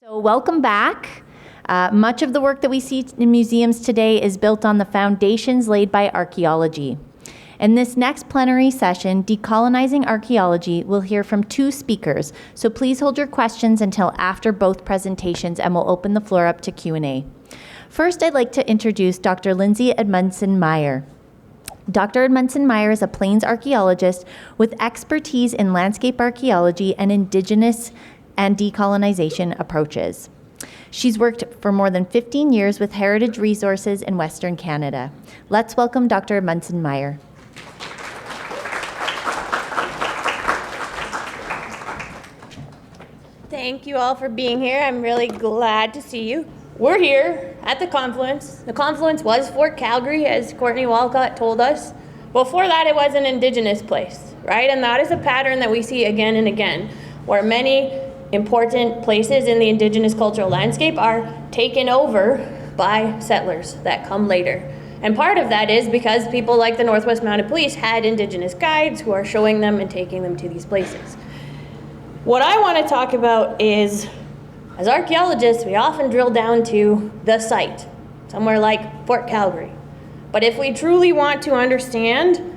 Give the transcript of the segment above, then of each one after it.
So welcome back. Much of the work that we see in museums today is built on the foundations laid by archaeology. In this next plenary session, Decolonizing Archaeology, we'll hear from two speakers, so please hold your questions until after both presentations and we'll open the floor up to Q&A. First, I'd like to introduce Dr. Lindsay Amundsen-Meyer. Dr. Amundsen-Meyer is a Plains archaeologist with expertise in landscape archaeology and Indigenous and decolonization approaches. She's worked for more than 15 years with Heritage Resources in Western Canada. Let's welcome Dr. Amundsen-Meyer. Thank you all for being here. I'm really glad to see you. We're here at the Confluence. The Confluence was Fort Calgary, as Courtney Walcott told us. Before that, it was an Indigenous place, right? And that is a pattern that we see again and again, where many important places in the Indigenous cultural landscape are taken over by settlers that come later. And part of that is because people like the Northwest Mounted Police had Indigenous guides who are showing them and taking them to these places. What I want to talk about is, as archaeologists, we often drill down to the site, somewhere like Fort Calgary. But if we truly want to understand,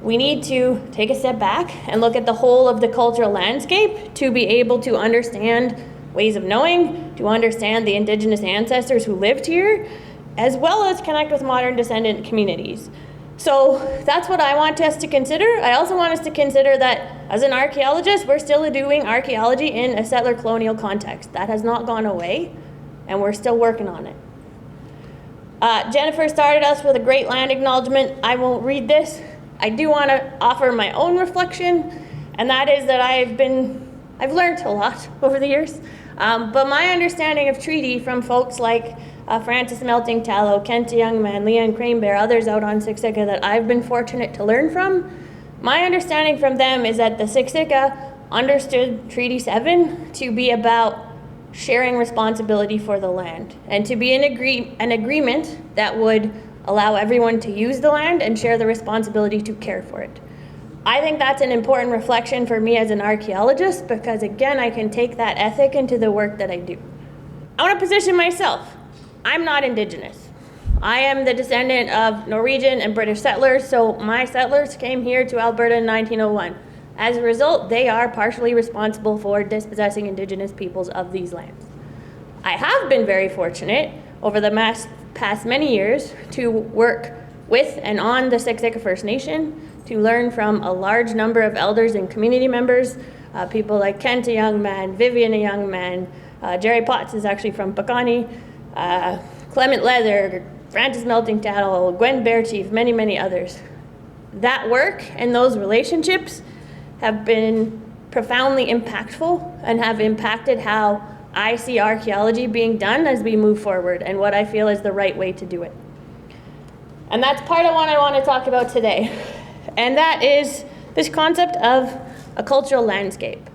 we need to take a step back and look at the whole of the cultural landscape to be able to understand ways of knowing, to understand the Indigenous ancestors who lived here, as well as connect with modern descendant communities. So that's what I want us to consider. I also want us to consider that as an archaeologist, we're still doing archaeology in a settler colonial context. That has not gone away, and we're still working on it. Jennifer started us with a great land acknowledgement. I won't read this. I do want to offer my own reflection, and that is that I've learned a lot over the years. But my understanding of treaty from folks like Francis Melting Tallow, Kent Youngman, Leanne Cranebear, others out on Siksika that I've been fortunate to learn from, my understanding from them is that the Siksika understood Treaty 7 to be about sharing responsibility for the land and to be an agreement that would allow everyone to use the land and share the responsibility to care for it. I think that's an important reflection for me as an archaeologist because, again, I can take that ethic into the work that I do. I want to position myself. I'm not Indigenous. I am the descendant of Norwegian and British settlers, so my settlers came here to Alberta in 1901. As a result, they are partially responsible for dispossessing Indigenous peoples of these lands. I have been very fortunate over the past many years to work with and on the Siksika First Nation, to learn from a large number of elders and community members, people like Kent a young man, Vivian a young man, Jerry Potts is actually from Pekani, Clement Leather, Francis Melting Tattle, Gwen Bearchief, many, many others. That work and those relationships have been profoundly impactful and have impacted how I see archaeology being done as we move forward and what I feel is the right way to do it. And that's part of what I want to talk about today. And that is this concept of a cultural landscape.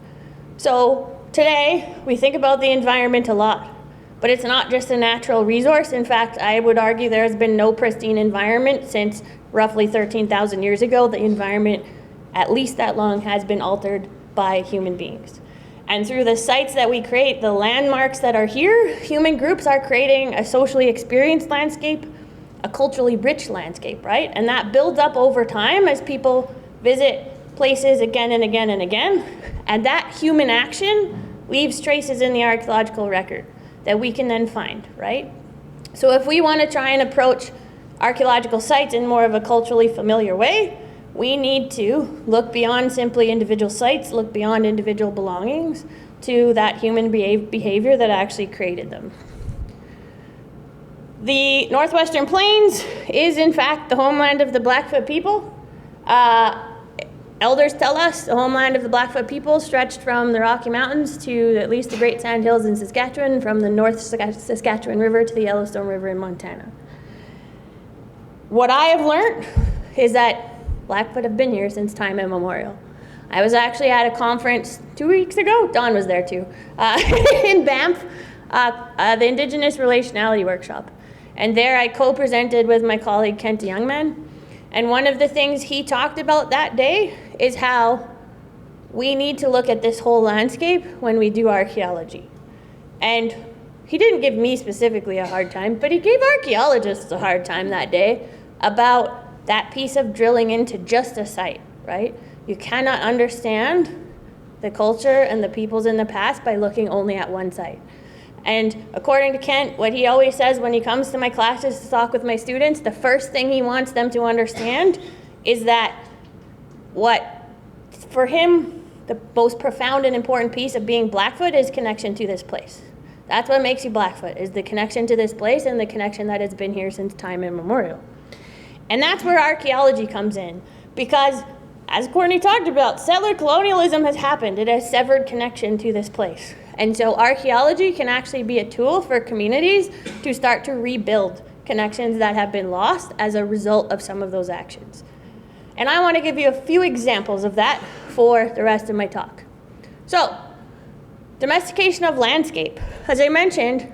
So today we think about the environment a lot, but it's not just a natural resource. In fact, I would argue there has been no pristine environment since roughly 13,000 years ago. The environment, at least that long, has been altered by human beings. And through the sites that we create, the landmarks that are here, human groups are creating a socially experienced landscape, a culturally rich landscape, right? And that builds up over time as people visit places again and again and again. And that human action leaves traces in the archaeological record that we can then find, right? So if we want to try and approach archaeological sites in more of a culturally familiar way, we need to look beyond simply individual sites, look beyond individual belongings to that human behavior that actually created them. The Northwestern Plains is in fact the homeland of the Blackfoot people. Elders tell us the homeland of the Blackfoot people stretched from the Rocky Mountains to at least the Great Sand Hills in Saskatchewan, from the North Saskatchewan River to the Yellowstone River in Montana. What I have learned is that Blackfoot have been here since time immemorial. I was actually at a conference 2 weeks ago, Dawn was there too, in Banff, the Indigenous Relationality Workshop. And there I co-presented with my colleague Kent Youngman. And one of the things he talked about that day is how we need to look at this whole landscape when we do archaeology. And he didn't give me specifically a hard time, but he gave archaeologists a hard time that day about that piece of drilling into just a site, right? You cannot understand the culture and the peoples in the past by looking only at one site. And according to Kent, what he always says when he comes to my classes to talk with my students, the first thing he wants them to understand is that what, for him, the most profound and important piece of being Blackfoot is connection to this place. That's what makes you Blackfoot, is the connection to this place and the connection that has been here since time immemorial. And that's where archaeology comes in, because as Courtney talked about, settler colonialism has happened. It has severed connection to this place. And so archaeology can actually be a tool for communities to start to rebuild connections that have been lost as a result of some of those actions. And I want to give you a few examples of that for the rest of my talk. So, domestication of landscape. As I mentioned,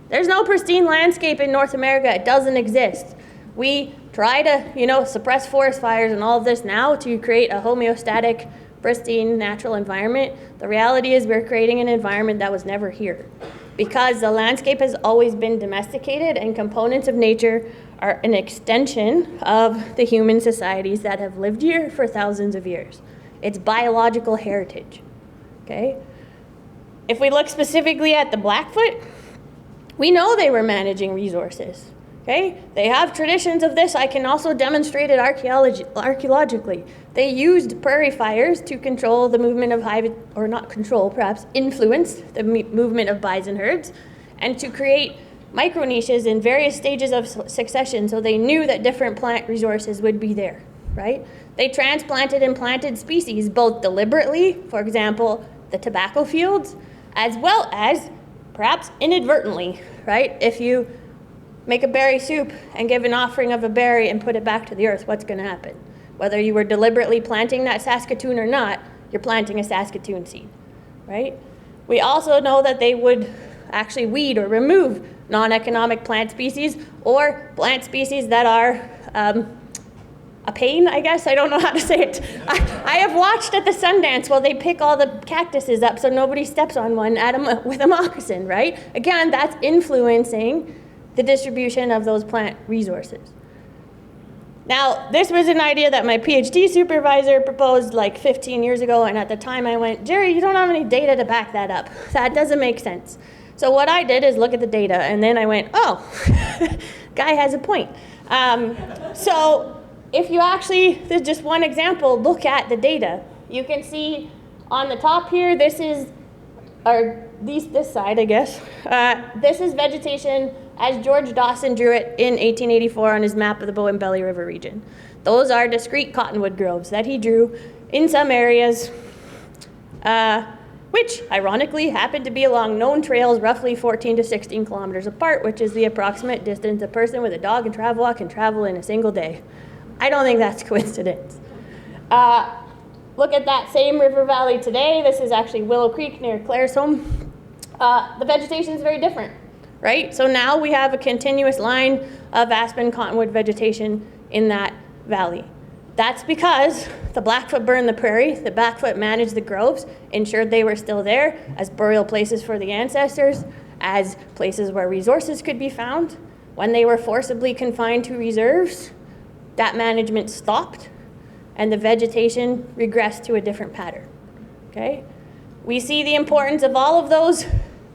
there's no pristine landscape in North America. It doesn't exist. We try to, suppress forest fires and all of this now to create a homeostatic, pristine, natural environment. The reality is we're creating an environment that was never here, because the landscape has always been domesticated and components of nature are an extension of the human societies that have lived here for thousands of years. It's biological heritage, okay? If we look specifically at the Blackfoot, we know they were managing resources, okay? They have traditions of this. I can also demonstrate it archaeologically. They used prairie fires to control the movement of influence the movement of bison herds, and to create micro niches in various stages of succession, so they knew that different plant resources would be there, right? They transplanted and planted species both deliberately, for example, the tobacco fields, as well as perhaps inadvertently, right? If you make a berry soup and give an offering of a berry and put it back to the earth, what's going to happen? Whether you were deliberately planting that Saskatoon or not, you're planting a Saskatoon seed, right? We also know that they would actually weed or remove non-economic plant species or plant species that are a pain, I guess. I don't know how to say it. I have watched at the Sundance while they pick all the cactuses up so nobody steps on one with a moccasin, right? Again, that's influencing the distribution of those plant resources. Now, this was an idea that my PhD supervisor proposed like 15 years ago, and at the time I went, Jerry, you don't have any data to back that up. That doesn't make sense. So what I did is look at the data, and then I went, oh, guy has a point. So if you actually, there's just one example, look at the data. You can see on the top here, this is, this side, I guess. This is vegetation as George Dawson drew it in 1884 on his map of the Bow and Belly River region. Those are discrete cottonwood groves that he drew in some areas, which ironically happen to be along known trails roughly 14 to 16 kilometers apart, which is the approximate distance a person with a dog and travel walk can travel in a single day. I don't think that's coincidence. Look at that same river valley today. This is actually Willow Creek near Claire's home. The vegetation is very different, right? So now we have a continuous line of aspen cottonwood vegetation in that valley. That's because the Blackfoot burned the prairie, the Blackfoot managed the groves, ensured they were still there as burial places for the ancestors, as places where resources could be found. When they were forcibly confined to reserves, that management stopped and the vegetation regressed to a different pattern, okay? We see the importance of all of those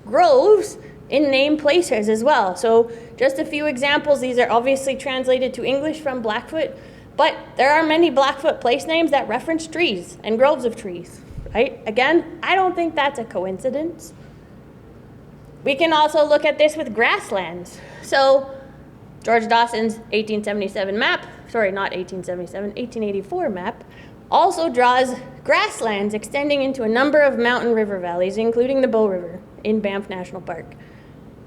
groves in named places as well. So just a few examples. These are obviously translated to English from Blackfoot, but there are many Blackfoot place names that reference trees and groves of trees, right? Again, I don't think that's a coincidence. We can also look at this with grasslands. So George Dawson's 1877 map, sorry, not 1877, 1884 map, also draws grasslands extending into a number of mountain river valleys, including the Bow River in Banff National Park.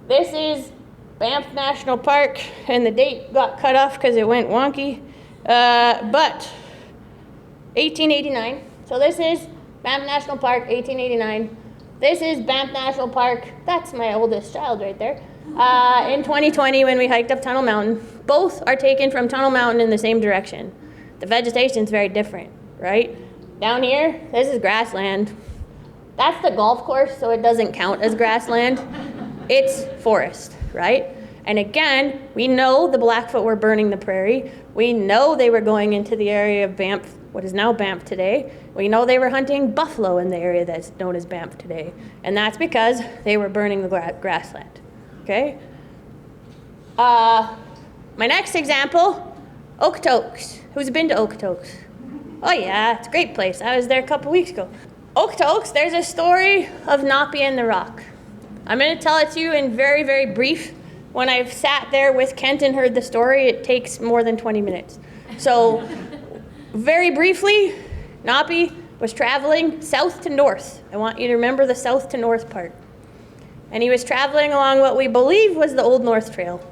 This is Banff National Park, and the date got cut off because it went wonky, but 1889. So this is Banff National Park, 1889. This is Banff National Park. That's my oldest child right there. In 2020 when we hiked up Tunnel Mountain. Both are taken from Tunnel Mountain in the same direction. The vegetation is very different, right? Down here, this is grassland. That's the golf course, so it doesn't count as grassland. It's forest, right? And again, we know the Blackfoot were burning the prairie. We know they were going into the area of Banff, what is now Banff today. We know they were hunting buffalo in the area that's known as Banff today. And that's because they were burning the grassland, okay? My next example, Okotoks. Who's been to Okotoks? Oh yeah, it's a great place. I was there a couple weeks ago. Okotoks, there's a story of Napi and the rock. I'm going to tell it to you in very, very brief. When I've sat there with Kent and heard the story, it takes more than 20 minutes. So very briefly, Napi was traveling south to north. I want you to remember the south to north part. And he was traveling along what we believe was the Old North Trail.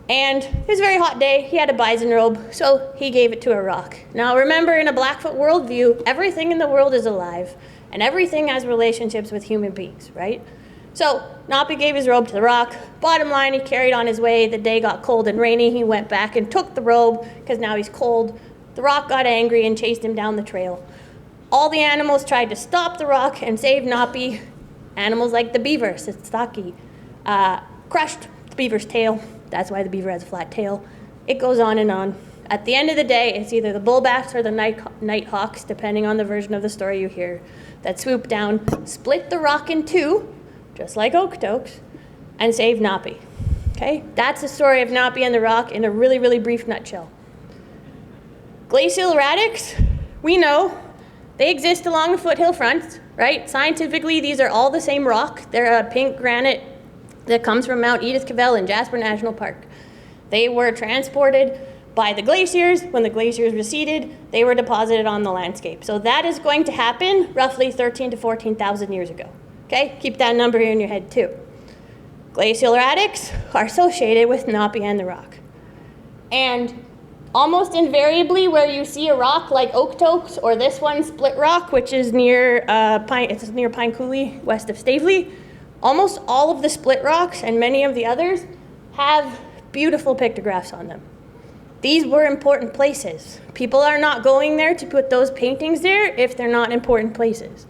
And it was a very hot day. He had a bison robe, so he gave it to a rock. Now remember, in a Blackfoot worldview, everything in the world is alive, and everything has relationships with human beings, right? So Napi gave his robe to the rock. Bottom line, he carried on his way. The day got cold and rainy. He went back and took the robe because now he's cold. The rock got angry and chased him down the trail. All the animals tried to stop the rock and save Napi. Animals like the beaver, Sitstaki, crushed the beaver's tail. That's why the beaver has a flat tail. It goes on and on. At the end of the day, it's either the bullbats or the nighthawks, depending on the version of the story you hear, that swoop down, split the rock in two, just like Okotoks, and save Napi. Okay? That's the story of Napi and the rock in a really, really brief nutshell. Glacial erratics, we know, they exist along the foothill fronts, right? Scientifically, these are all the same rock. They're a pink granite that comes from Mount Edith Cavell in Jasper National Park. They were transported by the glaciers. When the glaciers receded, they were deposited on the landscape. So that is going to happen roughly 13 to 14,000 years ago. Okay, keep that number here in your head too. Glacial erratics are associated with Napi and the rock. And almost invariably where you see a rock like Okotoks or this one, Split Rock, which is near Pine Coulee, west of Staveley, almost all of the split rocks and many of the others have beautiful pictographs on them. These were important places. People are not going there to put those paintings there if they're not important places.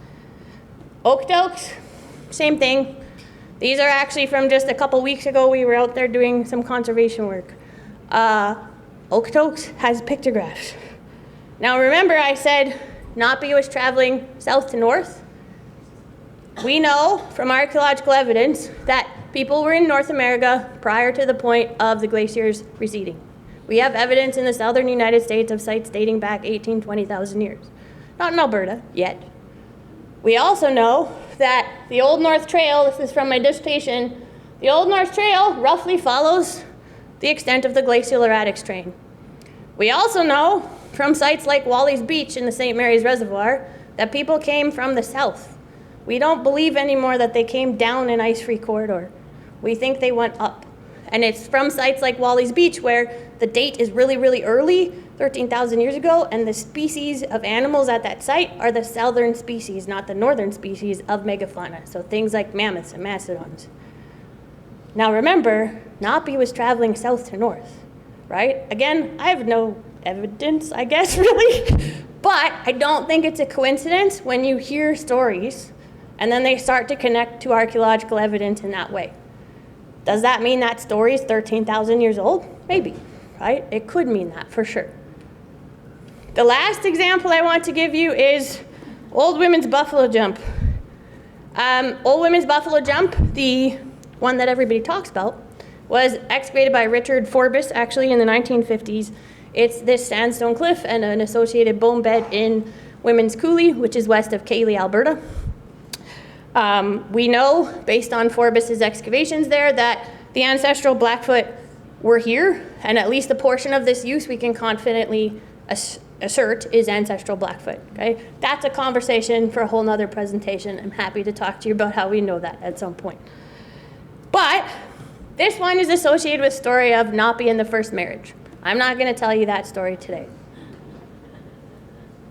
Okotoks, same thing. These are actually from just a couple weeks ago. We were out there doing some conservation work. Okotoks has pictographs. Now remember I said Napi was traveling south to north. We know from archaeological evidence that people were in North America prior to the point of the glaciers receding. We have evidence in the southern United States of sites dating back 18, 20,000 years. Not in Alberta yet. We also know that the Old North Trail, this is from my dissertation, the Old North Trail roughly follows the extent of the glacial erratics train. We also know from sites like Wally's Beach in the St. Mary's Reservoir that people came from the south. We don't believe anymore that they came down an ice-free corridor. We think they went up. And it's from sites like Wally's Beach where the date is really, really early, 13,000 years ago, and the species of animals at that site are the southern species, not the northern species of megafauna. So things like mammoths and mastodons. Now remember, Napi was traveling south to north, right? Again, I have no evidence, I guess, really. But I don't think it's a coincidence when you hear stories and then they start to connect to archaeological evidence in that way. Does that mean that story is 13,000 years old? Maybe, right? It could mean that for sure. The last example I want to give you is Old Women's Buffalo Jump. Old Women's Buffalo Jump, the one that everybody talks about, was excavated by Richard Forbes actually in the 1950s. It's this sandstone cliff and an associated bone bed in Women's Coulee, which is west of Cayley, Alberta. We know, based on Forbes' excavations there, that the ancestral Blackfoot were here, and at least a portion of this use we can confidently assert is ancestral Blackfoot. Okay? That's a conversation for a whole nother presentation. I'm happy to talk to you about how we know that at some point. But this one is associated with the story of Napi and the first marriage. I'm not going to tell you that story today.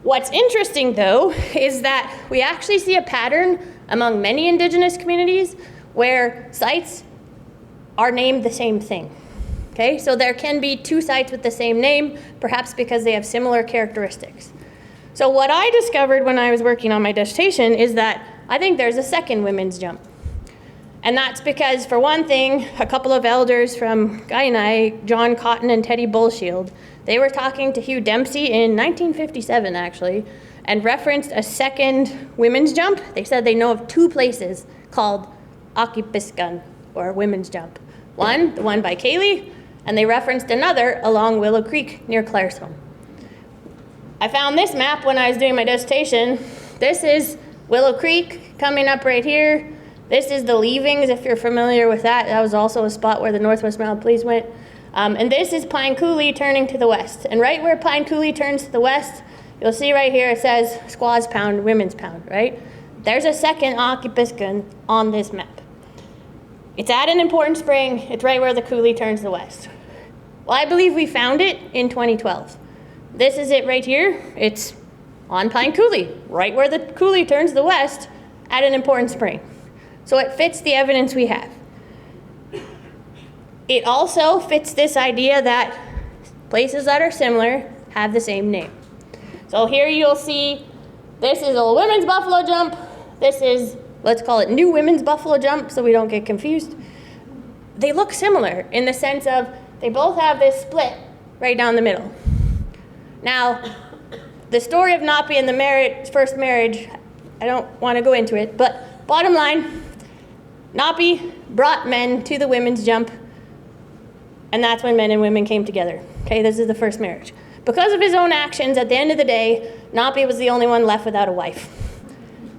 What's interesting, though, is that we actually see a pattern among many Indigenous communities where sites are named the same thing. Okay, so there can be two sites with the same name, perhaps because they have similar characteristics. So what I discovered when I was working on my dissertation is that I think there's a second women's jump. And that's because, for one thing, a couple of elders from Kainai, John Cotton and Teddy Bullshield, they were talking to Hugh Dempsey in 1957, actually, and referenced a second women's jump. They said they know of 2 places called Akipiskan, or women's jump. One, the one by Cayley, and they referenced another along Willow Creek near Claresholm. I found this map when I was doing my dissertation. This is Willow Creek coming up right here. This is the Leavings, if you're familiar with that. That was also a spot where the Northwest Mounted Police went. And this is Pine Coulee turning to the west. And right where Pine Coulee turns to the west, you'll see right here it says Squaws Pound, Women's Pound, right? There's a second Akipiskan on this map. It's at an important spring. It's right where the coulee turns to the west. Well, I believe we found it in 2012. This is it right here. It's on Pine Coulee, right where the coulee turns to the west at an important spring. So it fits the evidence we have. It also fits this idea that places that are similar have the same name. So here you'll see, this is a women's buffalo jump. This is, let's call it new women's buffalo jump so we don't get confused. They look similar in the sense of they both have this split right down the middle. Now, the story of Napi and the first marriage, I don't want to go into it, but bottom line, Napi brought men to the women's jump, and that's when men and women came together. Okay, this is the first marriage. Because of his own actions, at the end of the day, Napi was the only one left without a wife.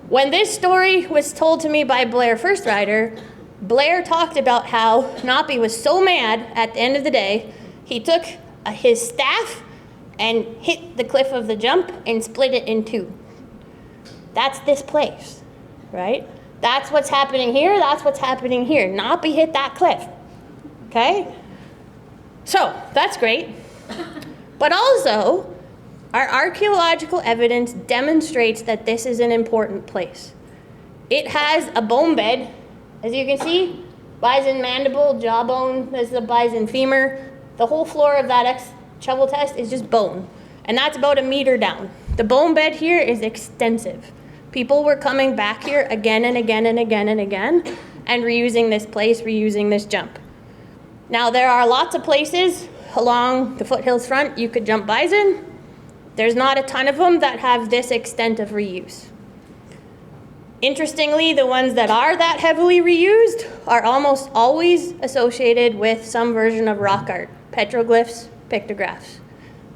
When this story was told to me by Blair First Rider, Blair talked about how Napi was so mad at the end of the day, he took his staff and hit the cliff of the jump and split it in 2. That's this place, right? That's what's happening here, that's what's happening here. Napi hit that cliff, okay? So, that's great. But also, our archaeological evidence demonstrates that this is an important place. It has a bone bed, as you can see, bison mandible, jawbone, this is a bison femur. The whole floor of that shovel test is just bone, and that's about 1 meter down. The bone bed here is extensive. People were coming back here again and again and again and again and reusing this place, reusing this jump. Now, there are lots of places along the foothills front you could jump bison. There's not a ton of them that have this extent of reuse. Interestingly, the ones that are that heavily reused are almost always associated with some version of rock art, petroglyphs, pictographs.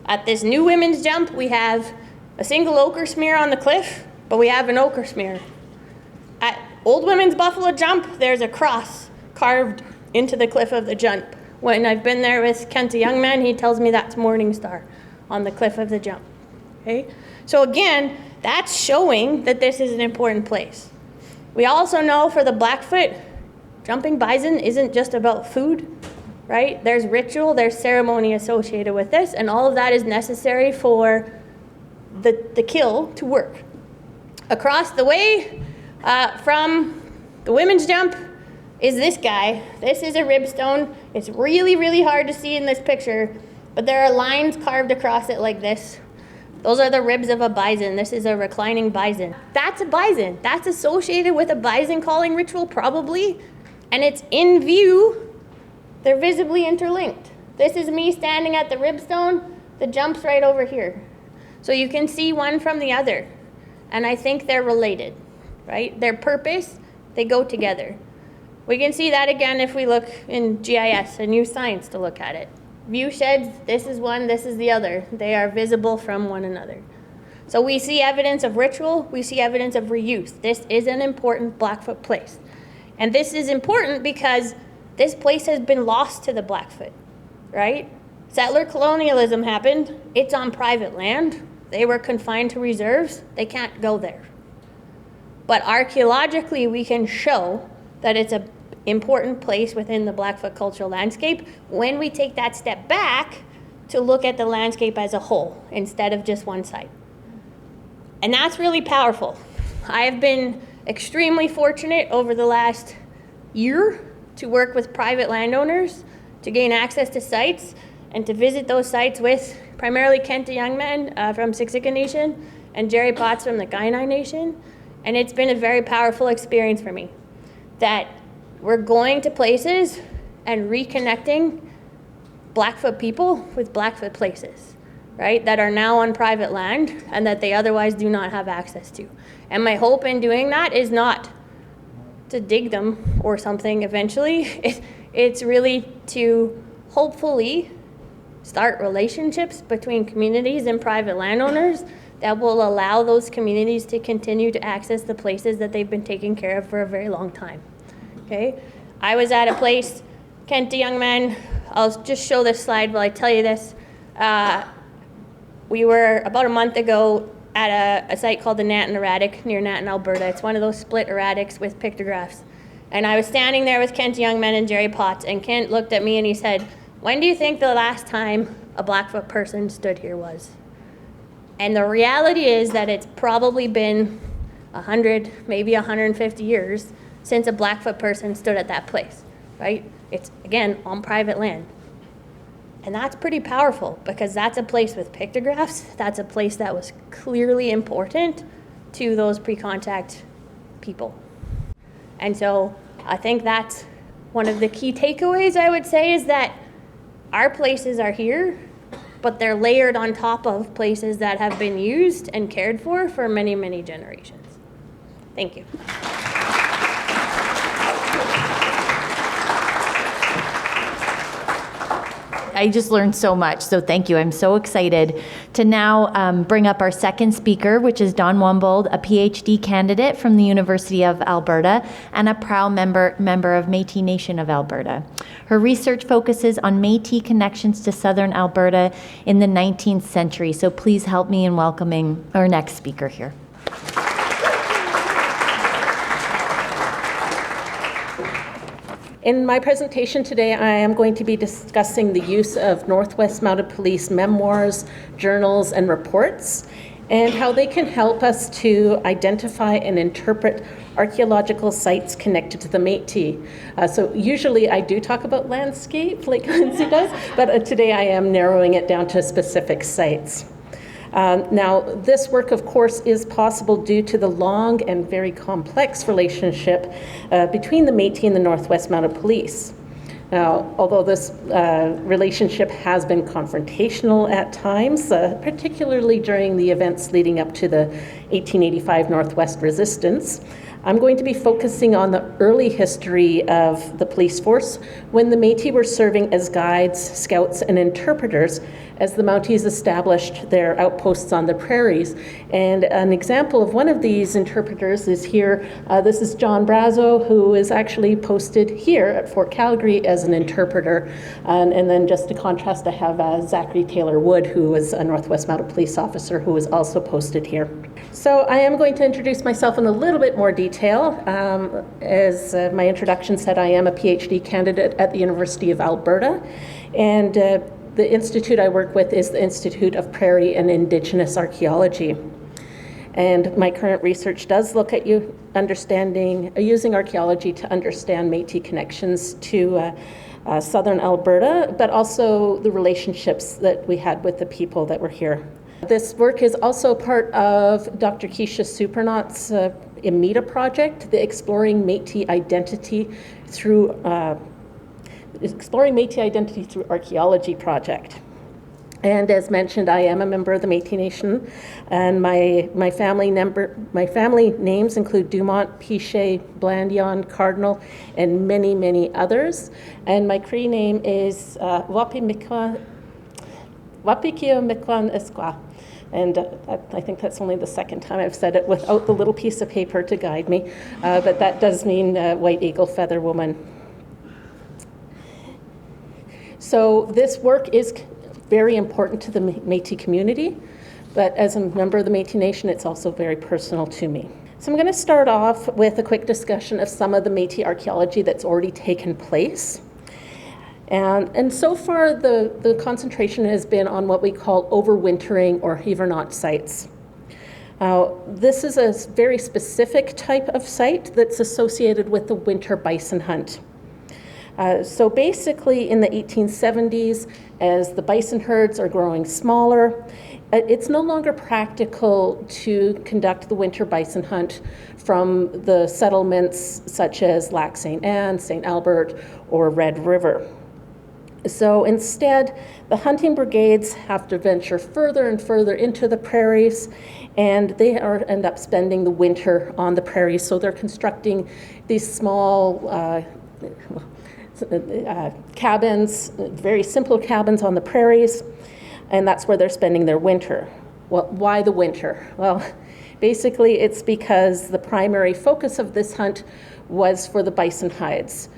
At this new women's jump, we have a single ochre smear on the cliff, but we have an ochre smear. At Old Women's Buffalo Jump, there's a cross carved into the cliff of the jump. When I've been there with Kent, a young man, he tells me that's Morning Star on the cliff of the jump. Okay? So again, that's showing that this is an important place. We also know for the Blackfoot, jumping bison isn't just about food, right? There's ritual, there's ceremony associated with this, and all of that is necessary for the kill to work. Across the way from the women's jump is this guy. This is a ribstone. It's really, really hard to see in this picture, but there are lines carved across it like this. Those are the ribs of a bison. This is a reclining bison. That's a bison. That's associated with a bison calling ritual, probably, and it's in view. They're visibly interlinked. This is me standing at the ribstone. The jump's right over here. So you can see one from the other, and I think they're related, right? Their purpose, they go together. We can see that again if we look in GIS and use science to look at it. View sheds, this is one, this is the other. They are visible from one another. So we see evidence of ritual, we see evidence of reuse. This is an important Blackfoot place. And this is important because this place has been lost to the Blackfoot, right? Settler colonialism happened, it's on private land. They were confined to reserves, they can't go there. But archaeologically, we can show that it's an important place within the Blackfoot cultural landscape when we take that step back to look at the landscape as a whole instead of just one site. And that's really powerful. I have been extremely fortunate over the last year to work with private landowners to gain access to sites and to visit those sites with primarily Kent, a young man from Siksika Nation, and Jerry Potts from the Kainai Nation. And it's been a very powerful experience for me. That we're going to places and reconnecting Blackfoot people with Blackfoot places, right, that are now on private land and that they otherwise do not have access to. And my hope in doing that is not to dig them or something eventually. It's really to hopefully start relationships between communities and private landowners that will allow those communities to continue to access the places that they've been taking care of for a very long time. Okay? I was at a place, Kent, a young man, I'll just show this slide while I tell you this. We were about a month ago at a site called the Nanton Erratic near Nanton, Alberta. It's one of those split erratics with pictographs. And I was standing there with Kent Youngman and Jerry Potts, and Kent looked at me and he said, "When do you think the last time a Blackfoot person stood here was?" And the reality is that it's probably been 100, maybe 150 years since a Blackfoot person stood at that place, right? It's, again, on private land. And that's pretty powerful because that's a place with pictographs. That's a place that was clearly important to those pre-contact people. And so I think that's one of the key takeaways, I would say, is that our places are here, but they're layered on top of places that have been used and cared for many, many generations. Thank you. I just learned so much, so thank you. I'm so excited to now bring up our second speaker, which is Dawn Wambold, a PhD candidate from the University of Alberta and a proud member of Métis Nation of Alberta. Her research focuses on Métis connections to Southern Alberta in the 19th century, so please help me in welcoming our next speaker here. In my presentation today, I am going to be discussing the use of Northwest Mounted Police memoirs, journals, and reports, and how they can help us to identify and interpret archaeological sites connected to the Métis. So usually I do talk about landscape, like Lindsay does, but today I am narrowing it down to specific sites. Now, this work, of course, is possible due to the long and very complex relationship between the Métis and the Northwest Mounted Police. Now, although this relationship has been confrontational at times, particularly during the events leading up to the 1885 Northwest Resistance, I'm going to be focusing on the early history of the police force when the Métis were serving as guides, scouts, and interpreters as the Mounties established their outposts on the prairies. And an example of one of these interpreters is here. This is John Brazo, who is actually posted here at Fort Calgary as an interpreter. And then just to contrast, I have Zachary Taylor Wood, who was a Northwest Mounted Police officer who was also posted here. So I am going to introduce myself in a little bit more detail. As my introduction said, I am a PhD candidate at the University of Alberta, and the institute I work with is the Institute of Prairie and Indigenous Archaeology. And my current research does look at using archaeology to understand Métis connections to Southern Alberta, but also the relationships that we had with the people that were here. This work is also part of Dr. Keisha Supernaut's IMETA project, the Exploring Métis Identity Through Archaeology project. And as mentioned, I am a member of the Métis Nation, and my family names include Dumont, Pichet, Blandion, Cardinal, and many, many others. And my Cree name is Wapikio Mikwan Esqua. And I think that's only the second time I've said it without the little piece of paper to guide me, but that does mean White Eagle Feather Woman. So this work is very important to the Métis community, but as a member of the Métis Nation, it's also very personal to me. So I'm going to start off with a quick discussion of some of the Métis archaeology that's already taken place. And so far, the concentration has been on what we call overwintering or hivernaut sites. This is a very specific type of site that's associated with the winter bison hunt. So basically in the 1870s, as the bison herds are growing smaller, it's no longer practical to conduct the winter bison hunt from the settlements such as Lac St. Anne, St. Albert, or Red River. So instead, the hunting brigades have to venture further and further into the prairies, and they end up spending the winter on the prairies. So they're constructing these small cabins, very simple cabins on the prairies, and that's where they're spending their winter. Well, why the winter? Well, basically it's because the primary focus of this hunt was for the bison hides.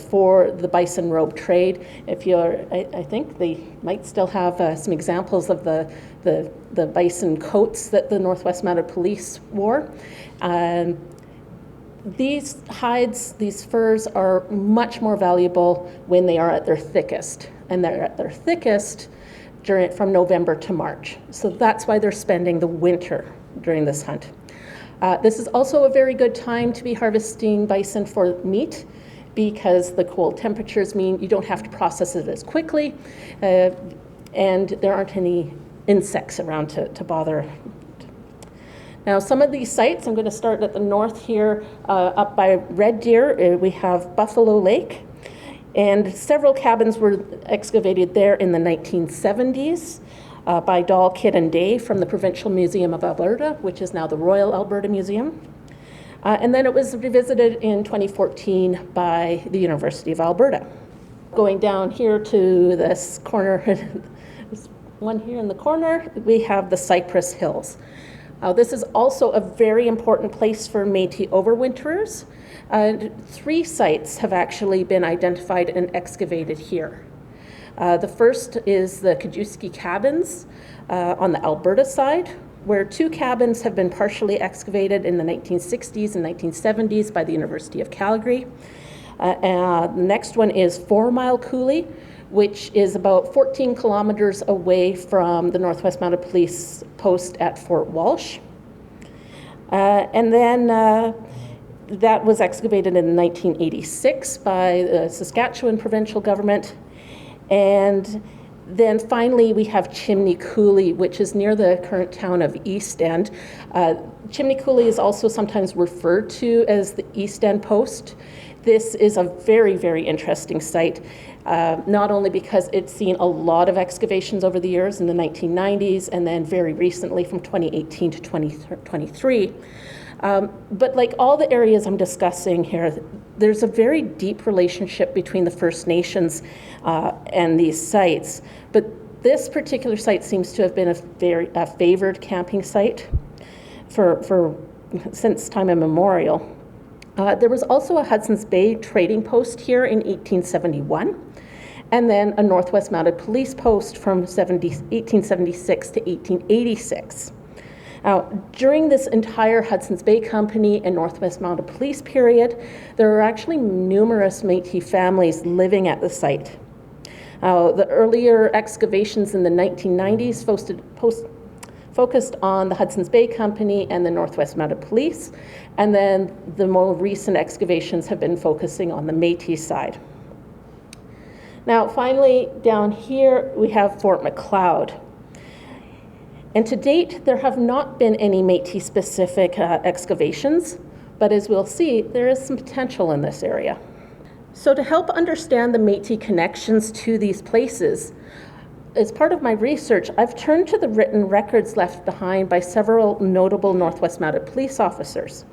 For the bison robe trade. If you're, I think they might still have some examples of the bison coats that the Northwest Mounted Police wore. These hides, these furs are much more valuable when they are at their thickest, and they're at their thickest from November to March. So that's why they're spending the winter during this hunt. This is also a very good time to be harvesting bison for meat, because the cold temperatures mean you don't have to process it as quickly, and there aren't any insects around to bother. Now, some of these sites, I'm going to start at the north here, up by Red Deer, we have Buffalo Lake, and several cabins were excavated there in the 1970s by Dahl, Kidd and Day from the Provincial Museum of Alberta, which is now the Royal Alberta Museum. And then it was revisited in 2014 by the University of Alberta. Going down here to this corner, this one here in the corner, we have the Cypress Hills. This is also a very important place for Métis overwinterers. 3 sites have actually been identified and excavated here. The first is the Kajewski Cabins on the Alberta side, where 2 cabins have been partially excavated in the 1960s and 1970s by the University of Calgary. The next one is 4 Mile Coulee, which is about 14 kilometers away from the Northwest Mounted Police post at Fort Walsh. And then that was excavated in 1986 by the Saskatchewan provincial government. And then finally, we have Chimney Coulee, which is near the current town of East End. Chimney Coulee is also sometimes referred to as the East End Post. This is a very, very interesting site, not only because it's seen a lot of excavations over the years in the 1990s and then very recently from 2018 to 2023. But like all the areas I'm discussing here, there's a very deep relationship between the First Nations and these sites. But this particular site seems to have been a favored camping site for since time immemorial. There was also a Hudson's Bay trading post here in 1871, and then a Northwest Mounted Police post from 1876 to 1886. Now, during this entire Hudson's Bay Company and Northwest Mounted Police period, there were actually numerous Métis families living at the site. The earlier excavations in the 1990s focused on the Hudson's Bay Company and the Northwest Mounted Police, and then the more recent excavations have been focusing on the Métis side. Now, finally, down here, we have Fort Macleod. And to date, there have not been any Métis-specific excavations, but as we'll see, there is some potential in this area. So to help understand the Métis connections to these places, as part of my research, I've turned to the written records left behind by several notable Northwest Mounted Police officers.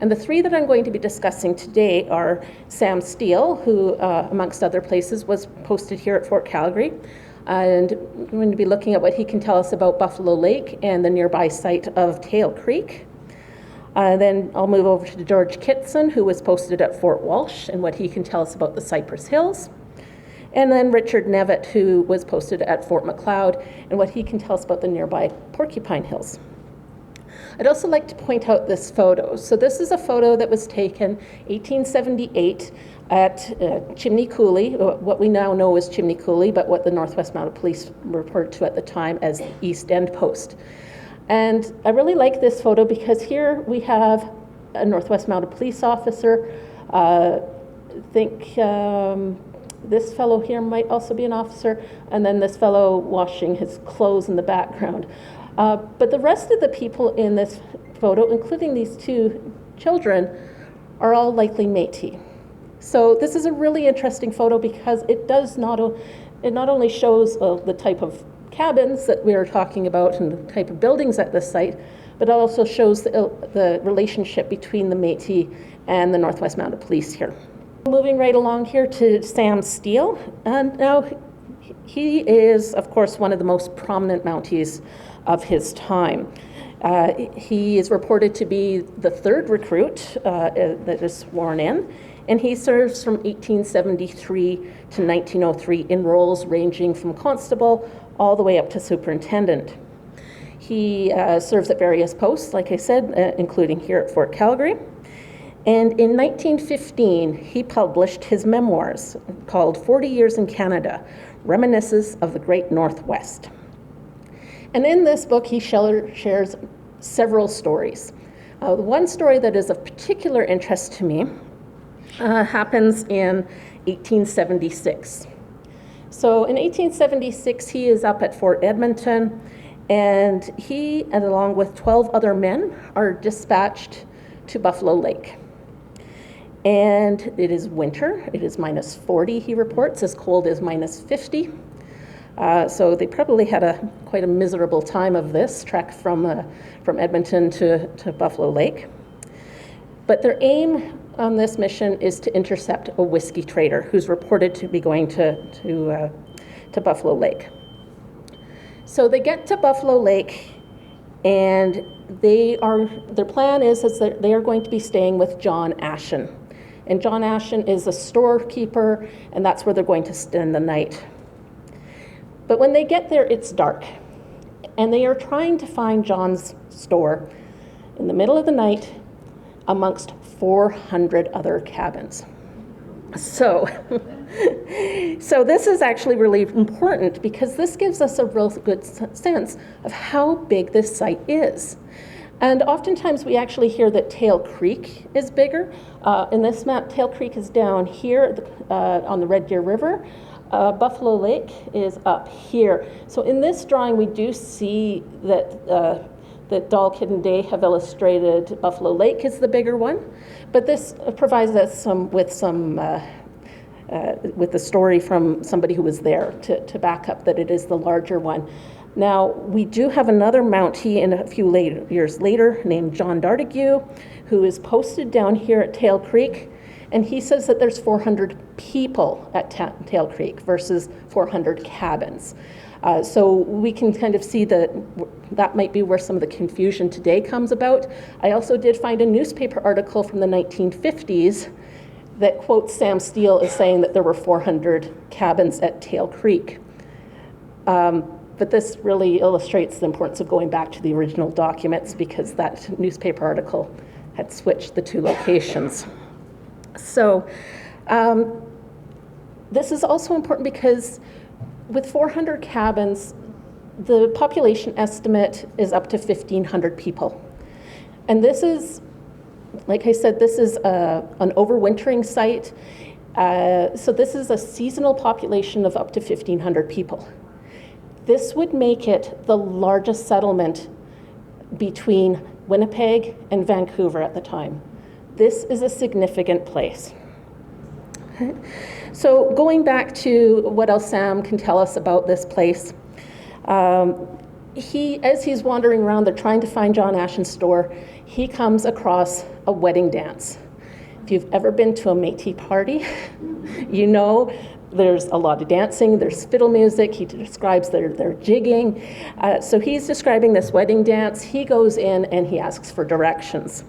And the 3 that I'm going to be discussing today are Sam Steele, who, amongst other places, was posted here at Fort Calgary. And I'm going to be looking at what he can tell us about Buffalo Lake and the nearby site of Tail Creek. Then I'll move over to George Kitson, who was posted at Fort Walsh, and what he can tell us about the Cypress Hills. And then Richard Nevitt, who was posted at Fort Macleod, and what he can tell us about the nearby Porcupine Hills. I'd also like to point out this photo. So this is a photo that was taken 1878 at Chimney Coulee, what we now know as Chimney Coulee, but what the Northwest Mounted Police referred to at the time as the East End Post. And I really like this photo because here we have a Northwest Mounted Police officer think this fellow here might also be an officer, and then this fellow washing his clothes in the background. But the rest of the people in this photo, including these two children, are all likely Métis. So this is a really interesting photo because it not only shows the type of cabins that we are talking about and the type of buildings at this site, but it also shows the relationship between the Métis and the Northwest Mounted Police here. Moving right along here to Sam Steele, and now he is, of course, one of the most prominent Mounties of his time. He is reported to be the third recruit that is sworn in, and he serves from 1873 to 1903 in roles ranging from constable all the way up to superintendent. He serves at various posts, like I said, including here at Fort Calgary. And in 1915, he published his memoirs called 40 Years in Canada, Reminiscences of the Great Northwest. And in this book, he shares several stories. The one story that is of particular interest to me happens in 1876. So in 1876, he is up at Fort Edmonton, and he, and along with 12 other men, are dispatched to Buffalo Lake. And it is winter. It is minus 40, he reports, as cold as minus 50. So they probably had quite a miserable time of this trek from Edmonton to Buffalo Lake. But their aim on this mission is to intercept a whiskey trader who's reported to be going to Buffalo Lake. So they get to Buffalo Lake, and their plan is that they are going to be staying with John Ashen. And John Ashen is a storekeeper, and that's where they're going to spend the night. But when they get there, it's dark, and they are trying to find John's store in the middle of the night amongst 400 other cabins. So this is actually really important because this gives us a real good sense of how big this site is. And oftentimes we actually hear that Tail Creek is bigger. In this map, Tail Creek is down here on the Red Deer River. Buffalo Lake is up here. So in this drawing, we do see that Dahl, Kidd, and Day have illustrated Buffalo Lake is the bigger one. But this provides us with the story from somebody who was there to back up that it is the larger one. Now, we do have another Mountie in a few years later named John Dartigue, who is posted down here at Tail Creek, and he says that there's 400 people at Tail Creek versus 400 cabins. So we can kind of see that might be where some of the confusion today comes about. I also did find a newspaper article from the 1950s that quotes Sam Steele as saying that there were 400 cabins at Tail Creek. But this really illustrates the importance of going back to the original documents because that newspaper article had switched the two locations. So this is also important because with 400 cabins, the population estimate is up to 1,500 people. And this is, like I said, this is an overwintering site. So this is a seasonal population of up to 1,500 people. This would make it the largest settlement between Winnipeg and Vancouver at the time. This is a significant place. Okay. So going back to what else Sam can tell us about this place, as he's wandering around, they're trying to find John Ashen's store, he comes across a wedding dance. If you've ever been to a Métis party, you know there's a lot of dancing, there's fiddle music, he describes their jigging. So he's describing this wedding dance. He goes in and he asks for directions.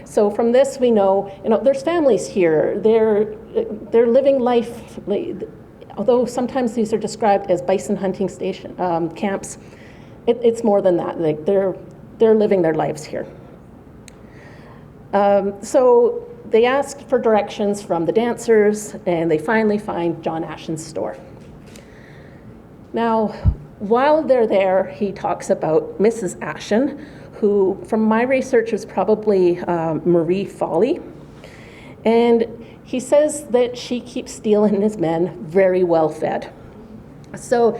So from this we know, there's families here. They're living life, although sometimes these are described as bison hunting station camps. It's more than that. Like they're living their lives here. So they ask for directions from the dancers, and they finally find John Ashen's store. Now, while they're there, he talks about Mrs. Ashen, who, from my research, was probably Marie Foley. And he says that she keeps Steele and his men very well fed. So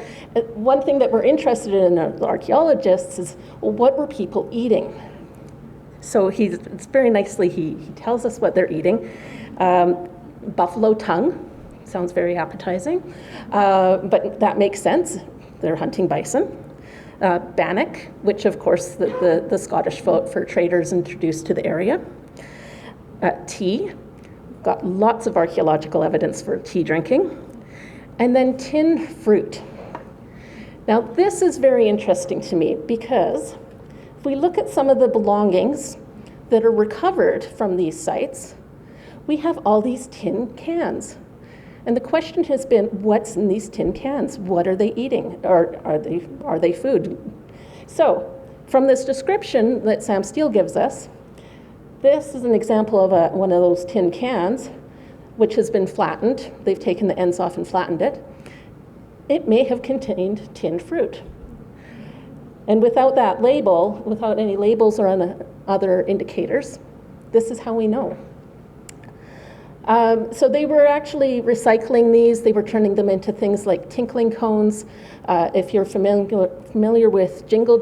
one thing that we're interested in as archaeologists is, well, what were people eating? So it's very nicely, he tells us what they're eating. Buffalo tongue, sounds very appetizing, but that makes sense. They're hunting bison. Bannock, which of course the Scottish fur traders introduced to the area. Tea, got lots of archaeological evidence for tea drinking. And then tinned fruit. Now this is very interesting to me because if we look at some of the belongings that are recovered from these sites, we have all these tin cans. And the question has been, what's in these tin cans? What are they eating? Or are they food? So from this description that Sam Steele gives us, this is an example of one of those tin cans which has been flattened. They've taken the ends off and flattened it. It may have contained tinned fruit. And without that label, without any labels or other indicators, this is how we know. So they were actually recycling these. They were turning them into things like tinkling cones. If you're familiar with jingle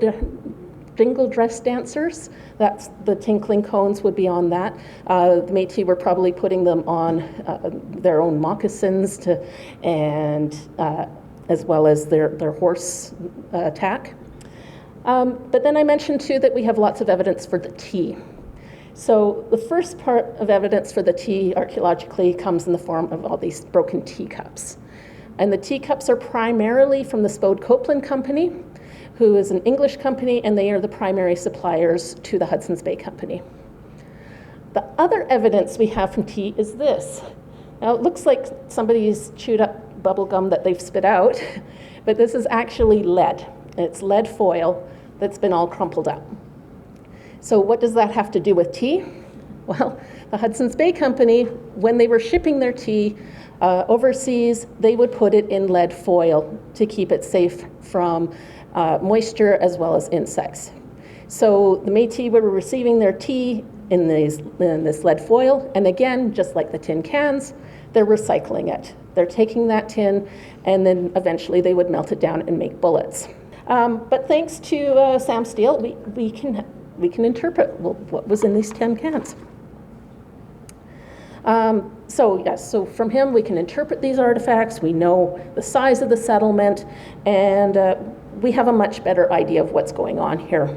dress dancers, that's the tinkling cones would be on that. The Métis were probably putting them on their own moccasins and as well as their horse tack. But then I mentioned too that we have lots of evidence for the tea. So the first part of evidence for the tea archaeologically comes in the form of all these broken teacups. And the teacups are primarily from the Spode Copeland Company, who is an English company, and they are the primary suppliers to the Hudson's Bay Company. The other evidence we have from tea is this. Now it looks like somebody's chewed up bubble gum that they've spit out, but this is actually lead. And it's lead foil that's been all crumpled up. So what does that have to do with tea? Well, the Hudson's Bay Company, when they were shipping their tea overseas, they would put it in lead foil to keep it safe from moisture as well as insects. So the Métis were receiving their tea in this lead foil, and again, just like the tin cans, they're recycling it. They're taking that tin, and then eventually they would melt it down and make bullets. But thanks to Sam Steele, we can interpret what was in these tin cans. So from him, we can interpret these artifacts. We know the size of the settlement, and we have a much better idea of what's going on here.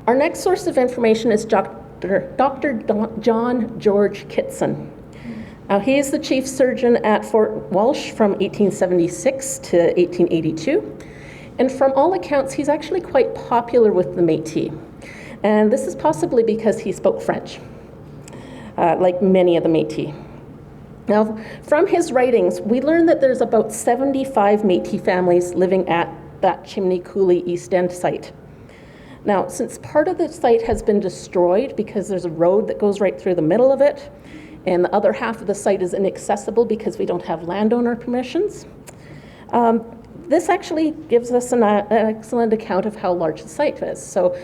Our next source of information is Dr. John George Kitson. Now, he is the chief surgeon at Fort Walsh from 1876 to 1882. And from all accounts, he's actually quite popular with the Métis. And this is possibly because he spoke French, like many of the Métis. Now, from his writings, we learn that there's about 75 Métis families living at that Chimney Coulee East End site. Now, since part of the site has been destroyed because there's a road that goes right through the middle of it, and the other half of the site is inaccessible because we don't have landowner permissions, this actually gives us an excellent account of how large the site is. So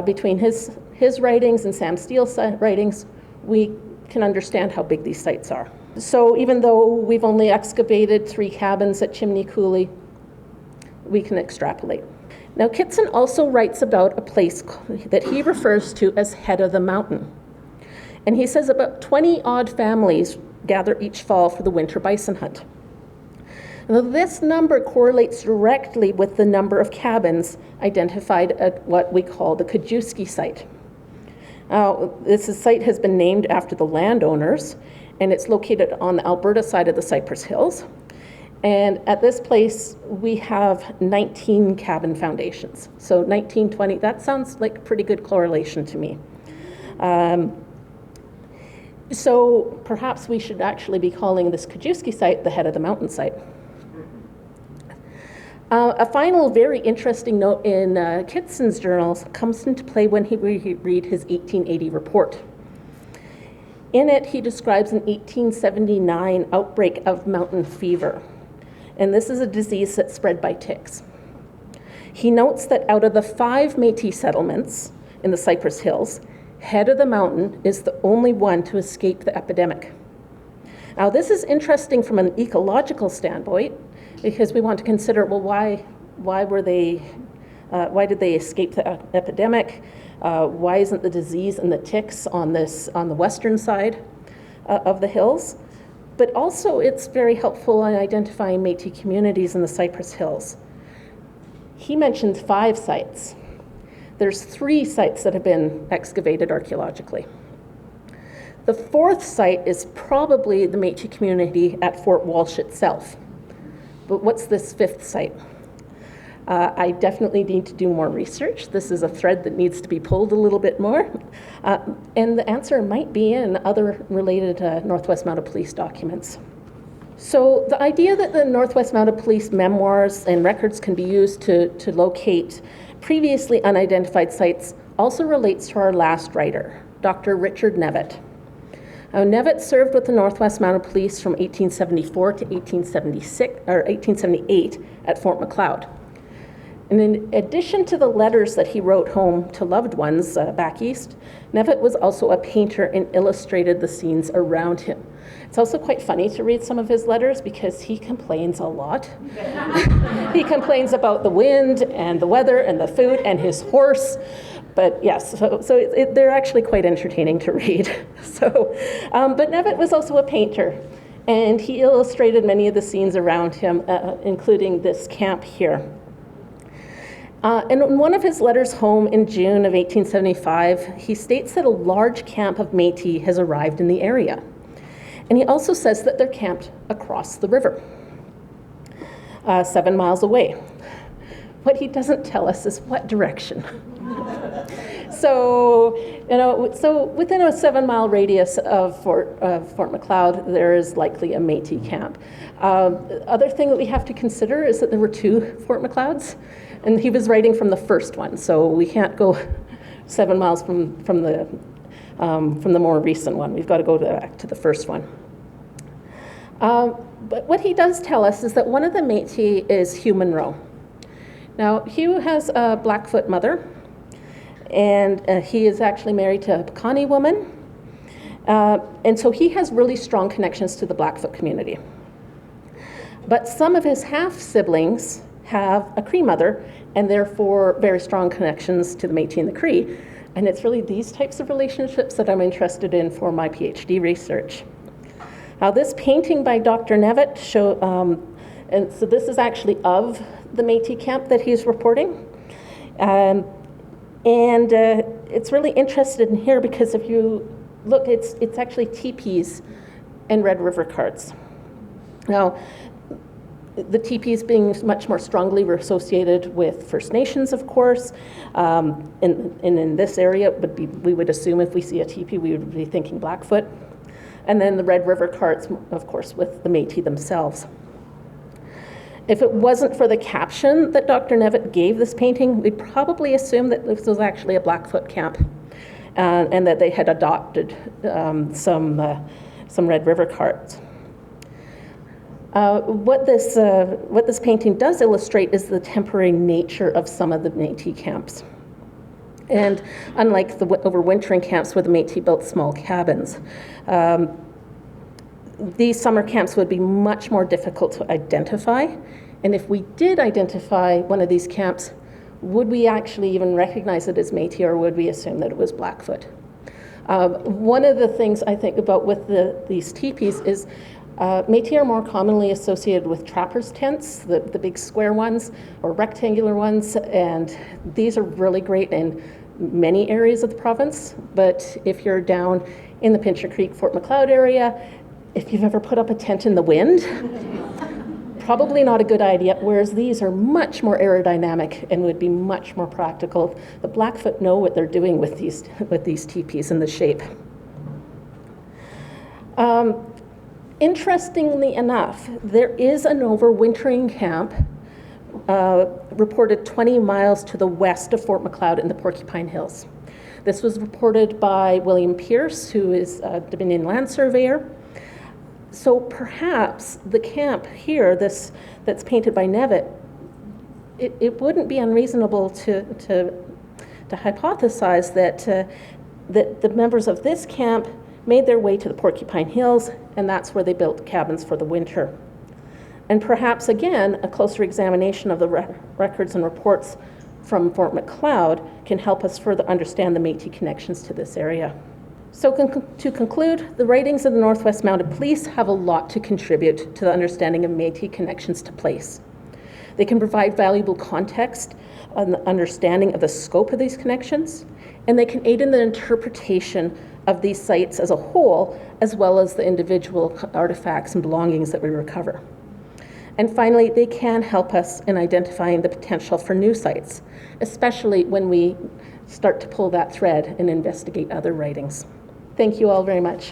between his writings and Sam Steele's writings, we can understand how big these sites are. So even though we've only excavated 3 cabins at Chimney Coulee, we can extrapolate. Now, Kitson also writes about a place that he refers to as Head of the Mountain. And he says about 20 odd families gather each fall for the winter bison hunt. Now, this number correlates directly with the number of cabins identified at what we call the Kajewski site. Now, this site has been named after the landowners, and it's located on the Alberta side of the Cypress Hills. And at this place, we have 19 cabin foundations. So 19, 20, that sounds like a pretty good correlation to me. So perhaps we should actually be calling this Kajewski site the Head of the Mountain site. A final very interesting note in Kitson's journals comes into play when he read his 1880 report. In it, he describes an 1879 outbreak of mountain fever. And this is a disease that's spread by ticks. He notes that out of the 5 Métis settlements in the Cypress Hills, Head of the Mountain is the only one to escape the epidemic. Now, this is interesting from an ecological standpoint because we want to consider, well, why did they escape the epidemic? Why isn't the disease and the ticks on the western side of the hills? But also, it's very helpful in identifying Métis communities in the Cypress Hills. He mentioned 5 sites. There's 3 sites that have been excavated archaeologically. The 4th site is probably the Métis community at Fort Walsh itself. But what's this 5th site? I definitely need to do more research. This is a thread that needs to be pulled a little bit more. And the answer might be in other related Northwest Mounted Police documents. So the idea that the Northwest Mounted Police memoirs and records can be used to locate previously unidentified sites also relates to our last writer, Dr. Richard Nevitt. Nevitt served with the Northwest Mounted Police from 1874 to 1878 at Fort Macleod. And in addition to the letters that he wrote home to loved ones back east, Nevitt was also a painter and illustrated the scenes around him. It's also quite funny to read some of his letters because he complains a lot. He complains about the wind and the weather and the food and his horse. But yes, they're actually quite entertaining to read. But Nevitt was also a painter, and he illustrated many of the scenes around him, including this camp here. And in one of his letters home in June of 1875, he states that a large camp of Métis has arrived in the area. And he also says that they're camped across the river, 7 miles away. What he doesn't tell us is what direction. So within a 7-mile radius of Fort Macleod, there is likely a Métis camp. Other thing that we have to consider is that there were 2 Fort Macleods, and he was writing from the first one, so we can't go 7 miles from the more recent one. We've got to go back to the first one. But what he does tell us is that one of the Métis is Hugh Monroe. Now, Hugh has a Blackfoot mother, and he is actually married to a Piikani woman. And so he has really strong connections to the Blackfoot community. But some of his half-siblings have a Cree mother, and therefore very strong connections to the Métis and the Cree. And it's really these types of relationships that I'm interested in for my PhD research. Now, this painting by Dr. Nevitt and so this is actually of the Métis camp that he's reporting. It's really interesting in here because if you look, it's actually teepees and Red River carts. Now, the teepees being much more strongly associated with First Nations, of course. In this area, we would assume if we see a teepee, we would be thinking Blackfoot. And then the Red River carts, of course, with the Métis themselves. If it wasn't for the caption that Dr. Nevitt gave this painting, we'd probably assume that this was actually a Blackfoot camp and that they had adopted some Red River carts. What this painting does illustrate is the temporary nature of some of the Métis camps. And unlike the overwintering camps where the Métis built small cabins, these summer camps would be much more difficult to identify. And if we did identify one of these camps, would we actually even recognize it as Métis, or would we assume that it was Blackfoot? One of the things I think about with these teepees is Métis are more commonly associated with trappers' tents, the big square ones or rectangular ones, and these are really great in many areas of the province. But if you're down in the Pincher Creek, Fort Macleod area, if you've ever put up a tent in the wind, probably not a good idea, whereas these are much more aerodynamic and would be much more practical. The Blackfoot know what they're doing with these teepees and the shape. Interestingly enough, there is an overwintering camp reported 20 miles to the west of Fort Macleod in the Porcupine Hills. This was reported by William Pierce, who is a Dominion land surveyor. So perhaps the camp here, that's painted by Nevitt, it wouldn't be unreasonable to hypothesize that the members of this camp made their way to the Porcupine Hills, and that's where they built cabins for the winter. And perhaps again, a closer examination of the records and reports from Fort Macleod can help us further understand the Métis connections to this area. So to conclude, the writings of the Northwest Mounted Police have a lot to contribute to the understanding of Métis connections to place. They can provide valuable context on the understanding of the scope of these connections, and they can aid in the interpretation of these sites as a whole, as well as the individual artifacts and belongings that we recover. And finally, they can help us in identifying the potential for new sites, especially when we start to pull that thread and investigate other writings. Thank you all very much.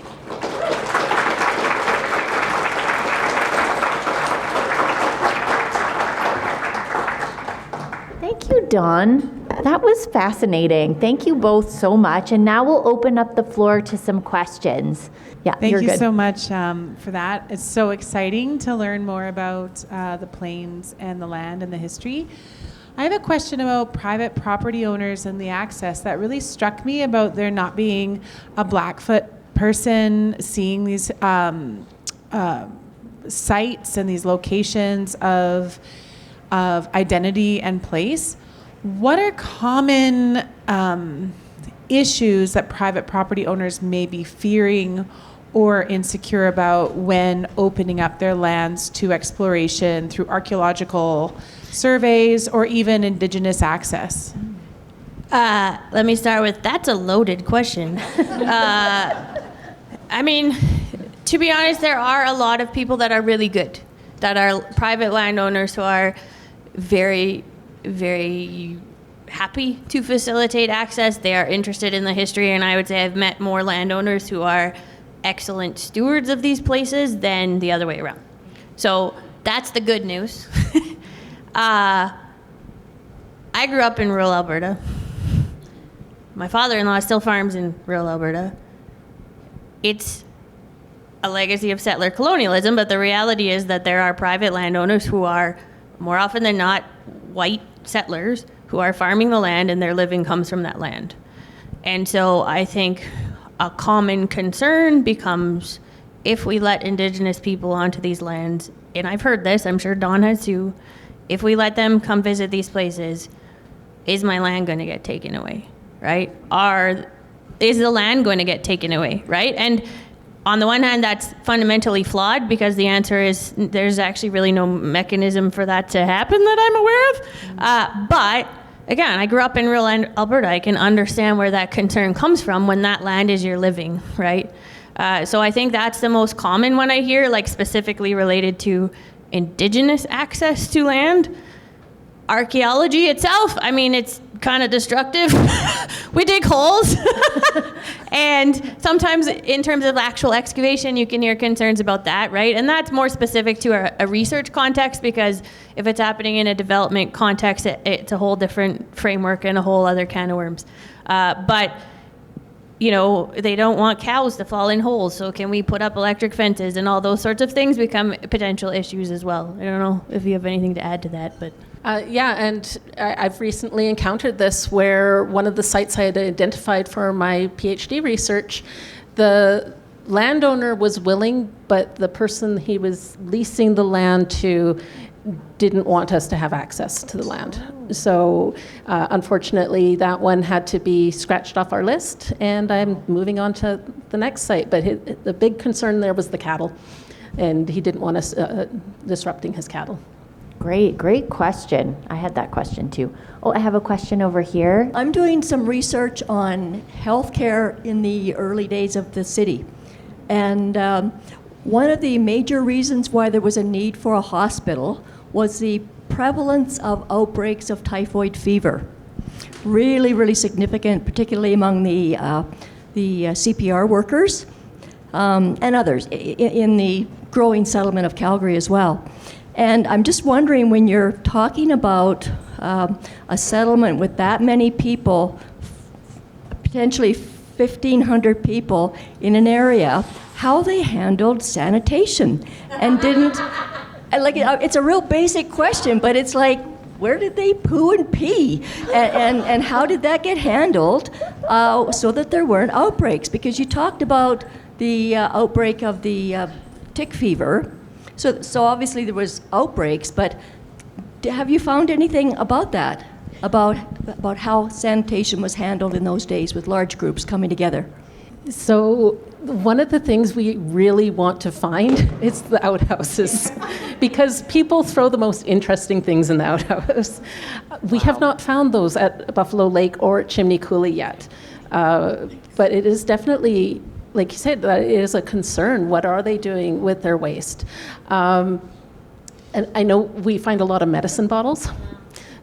Thank you, Dawn. That was fascinating. Thank you both so much. And now we'll open up the floor to some questions. Yeah, Thank you're you good. so much for that. It's so exciting to learn more about the plains and the land and the history. I have a question about private property owners and the access. That really struck me about there not being a Blackfoot person seeing these sites and these locations of identity and place. What are common issues that private property owners may be fearing or insecure about when opening up their lands to exploration through archaeological surveys or even Indigenous access? Let me start with, that's a loaded question. I mean, to be honest, there are a lot of people that are really good, that are private landowners who are very, very happy to facilitate access. They are interested in the history, and I would say I've met more landowners who are excellent stewards of these places than the other way around. So that's the good news. I grew up in rural Alberta. My father-in-law still farms in rural Alberta. It's a legacy of settler colonialism, but the reality is that there are private landowners who are, more often than not, white settlers who are farming the land, and their living comes from that land. And so I think a common concern becomes, if we let Indigenous people onto these lands, and I've heard this, I'm sure Dawn has too, if we let them come visit these places, is my land going to get taken away, right? Is the land going to get taken away, right? And on the one hand, that's fundamentally flawed, because the answer is there's actually really no mechanism for that to happen that I'm aware of. But again, I grew up in rural Alberta. I can understand where that concern comes from when that land is your living, right? So I think that's the most common one I hear, like specifically related to Indigenous access to land. Archaeology itself, I mean, it's kind of destructive. We dig holes. And sometimes in terms of actual excavation, you can hear concerns about that, right? And that's more specific to a research context, because if it's happening in a development context, it's a whole different framework and a whole other can of worms. But you know, they don't want cows to fall in holes, so can we put up electric fences, and all those sorts of things become potential issues as well. I don't know if you have anything to add to that, but. Yeah, and I've recently encountered this where one of the sites I had identified for my PhD research, the landowner was willing, but the person he was leasing the land to didn't want us to have access to the land. So unfortunately, that one had to be scratched off our list, and I'm moving on to the next site. But the big concern there was the cattle, and he didn't want us disrupting his cattle. Great question. I had that question too. Oh, I have a question over here. I'm doing some research on healthcare in the early days of the city. And one of the major reasons why there was a need for a hospital was the prevalence of outbreaks of typhoid fever. Really, really significant, particularly among the CPR workers and others in the growing settlement of Calgary as well. And I'm just wondering, when you're talking about a settlement with that many people, potentially 1,500 people in an area, how they handled sanitation and didn't, like, it's a real basic question, but it's like, where did they poo and pee? And how did that get handled so that there weren't outbreaks? Because you talked about the outbreak of the tick fever. So obviously there was outbreaks, but have you found anything about that? About how sanitation was handled in those days with large groups coming together? So one of the things we really want to find is the outhouses, because people throw the most interesting things in the outhouse. We have not found those at Buffalo Lake or at Chimney Coulee yet, but it is definitely, like you said, that it is a concern. What are they doing with their waste? And I know we find a lot of medicine bottles.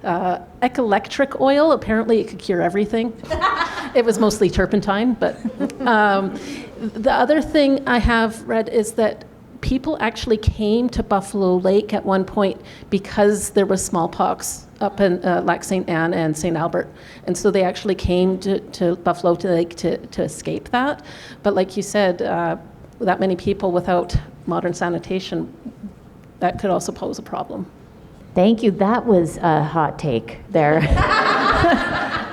Electric oil, apparently it could cure everything. It was mostly turpentine, but the other thing I have read is that people actually came to Buffalo Lake at one point because there was smallpox up in Lac St. Anne and St. Albert. And so they actually came to Buffalo Lake to escape that. But like you said, that many people without modern sanitation, that could also pose a problem. Thank you. That was a hot take there.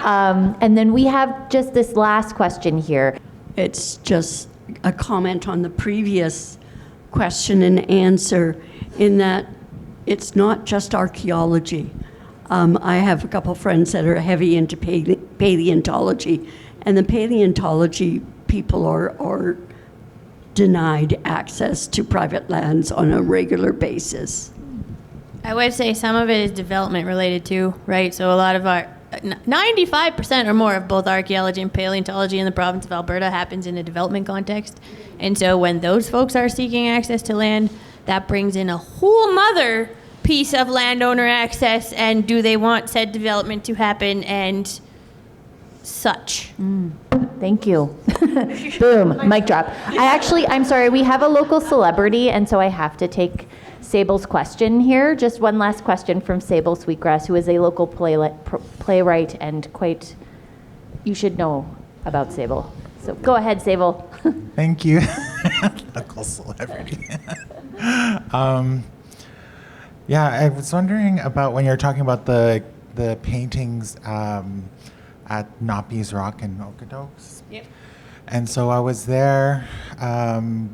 And then we have just this last question here. It's just a comment on the previous question and answer, in that it's not just archaeology. I have a couple friends that are heavy into paleontology, and the paleontology people are denied access to private lands on a regular basis. I would say some of it is development related too, right? So a lot of our 95% or more of both archaeology and paleontology in the province of Alberta happens in a development context. And so when those folks are seeking access to land, that brings in a whole nother piece of landowner access, and do they want said development to happen and such. Thank you. Boom, mic drop. I'm sorry, we have a local celebrity, and so I have to take Sable's question here. Just one last question from Sable Sweetgrass, who is a local playwright and you should know about Sable. So go ahead, Sable. Thank you. Local celebrity. Yeah, I was wondering about when you're talking about the paintings at Knoppy's Rock in Okotoks. Yep. And so I was there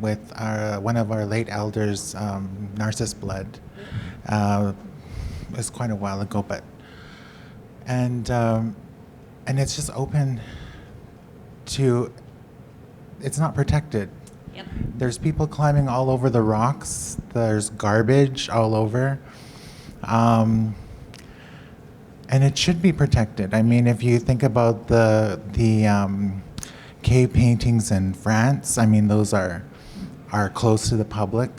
with one of our late elders, Narcissus Blood. It was quite a while ago, and it's just open to. It's not protected. Yep. There's people climbing all over the rocks. There's garbage all over. And it should be protected. I mean, if you think about the cave paintings in France, I mean, those are close to the public.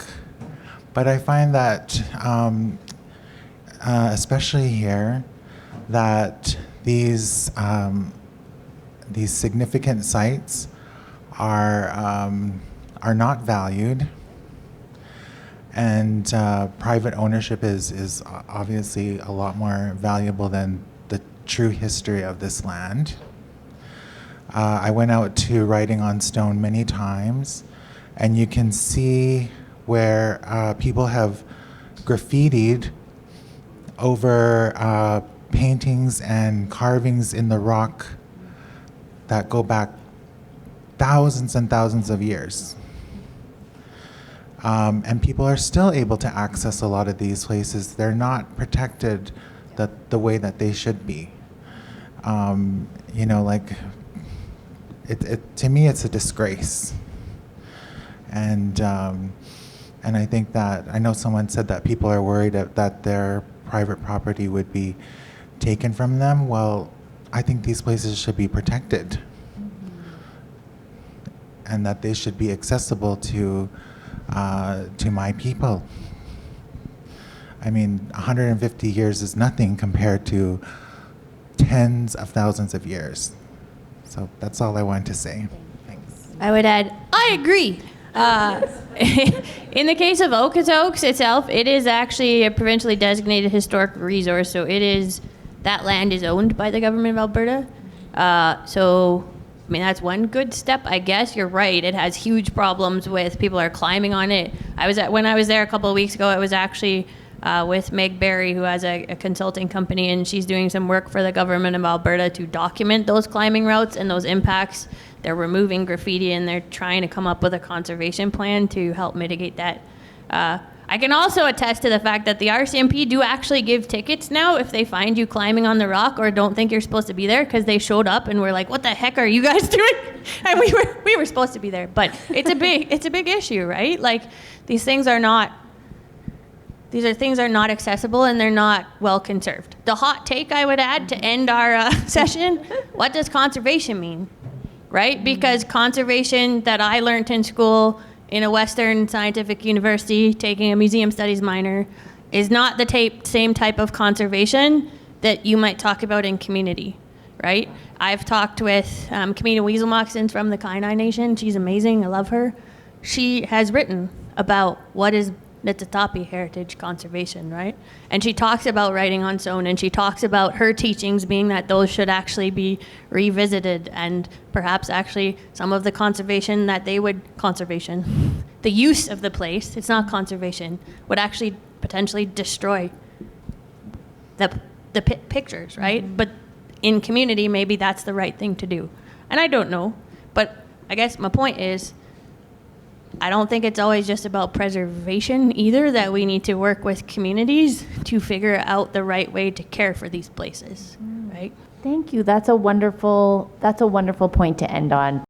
But I find that, especially here, that these significant sites are not valued, and private ownership is obviously a lot more valuable than the true history of this land. I went out to Writing on Stone many times, and you can see where people have graffitied over paintings and carvings in the rock that go back thousands and thousands of years. And people are still able to access a lot of these places. They're not protected the way that they should be. To me, it's a disgrace. And I think that, I know someone said that people are worried that their private property would be taken from them. Well, I think these places should be protected. And that they should be accessible to my people. I mean, 150 years is nothing compared to tens of thousands of years. So that's all I wanted to say. Thanks. I would add, I agree. In the case of Okotoks itself, it is actually a provincially designated historic resource, so that land is owned by the government of Alberta. I mean, that's one good step, I guess. You're right. It has huge problems with people are climbing on it. When I was there a couple of weeks ago, it was actually with Meg Berry, who has a consulting company, and she's doing some work for the government of Alberta to document those climbing routes and those impacts. They're removing graffiti, and they're trying to come up with a conservation plan to help mitigate that. I can also attest to the fact that the RCMP do actually give tickets now if they find you climbing on the rock or don't think you're supposed to be there, because they showed up and were like, "What the heck are you guys doing?" And we were supposed to be there. But it's a big issue, right? Like, these things are not accessible, and they're not well conserved. The hot take I would add to end our session: what does conservation mean, right? Because conservation that I learned in school in a Western scientific university, taking a museum studies minor, is not the same type of conservation that you might talk about in community, right? I've talked with Camina Weasel-Moxon from the Kainai Nation. She's amazing. I love her. She has written about what is Nitatapi heritage conservation, right? And she talks about writing on stone, and she talks about her teachings being that those should actually be revisited, and perhaps actually some of the the use of the place, it's not conservation, would actually potentially destroy the pictures, right? But in community, maybe that's the right thing to do. And I don't know, but I guess my point is, I don't think it's always just about preservation either, that we need to work with communities to figure out the right way to care for these places, right? Thank you. That's a wonderful point to end on.